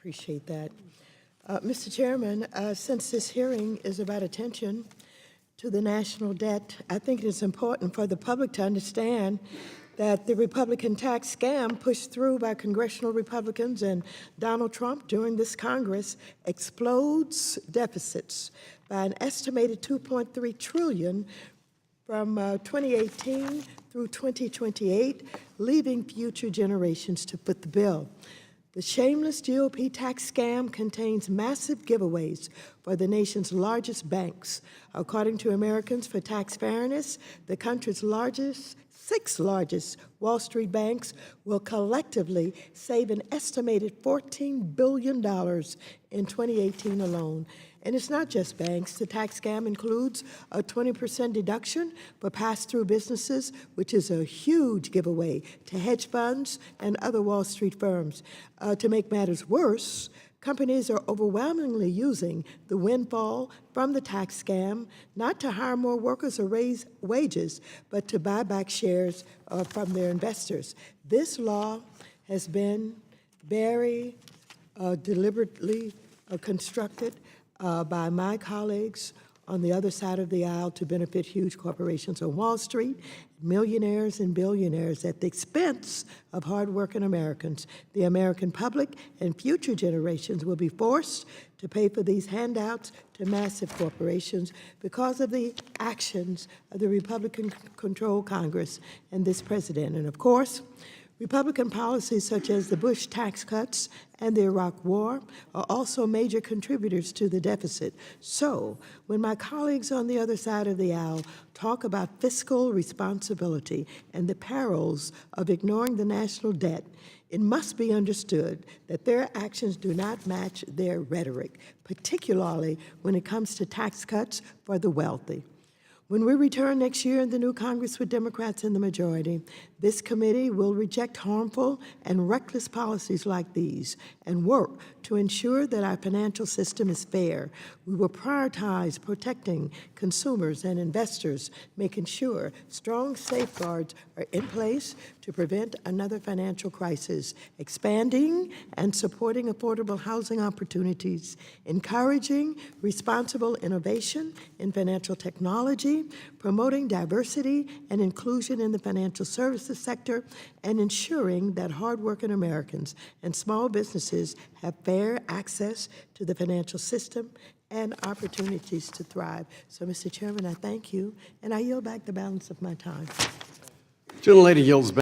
Appreciate that. Mr. Chairman, since this hearing is about attention to the national debt, I think it is important for the public to understand that the Republican tax scam pushed through by congressional Republicans and Donald Trump during this Congress explodes deficits by an estimated $2.3 trillion from 2018 through 2028, leaving future generations to foot the bill. The shameless GOP tax scam contains massive giveaways for the nation's largest banks. According to Americans for Tax Fairness, the country's six largest Wall Street banks will collectively save an estimated $14 billion in 2018 alone. And it's not just banks. The tax scam includes a 20% deduction for pass-through businesses, which is a huge giveaway to hedge funds and other Wall Street firms. To make matters worse, companies are overwhelmingly using the windfall from the tax scam not to hire more workers or raise wages, but to buy back shares from their investors. This law has been very deliberately constructed by my colleagues on the other side of the aisle to benefit huge corporations on Wall Street, millionaires and billionaires at the expense of hardworking Americans. The American public and future generations will be forced to pay for these handouts to massive corporations because of the actions of the Republican-controlled Congress and this president. And of course, Republican policies such as the Bush tax cuts and the Iraq War are also major contributors to the deficit. So, when my colleagues on the other side of the aisle talk about fiscal responsibility and the perils of ignoring the national debt, it must be understood that their actions do not match their rhetoric, particularly when it comes to tax cuts for the wealthy. When we return next year in the new Congress with Democrats in the majority, this committee will reject harmful and reckless policies like these and work to ensure that our financial system is fair. We will prioritize protecting consumers and investors, making sure strong safeguards are in place to prevent another financial crisis, expanding and supporting affordable housing opportunities, encouraging responsible innovation in financial technology, promoting diversity and inclusion in the financial services sector, and ensuring that hardworking Americans and small businesses have fair access to the financial system and opportunities to thrive. So, Mr. Chairman, I thank you, and I yield back the balance of my time. Gentlelady yields back.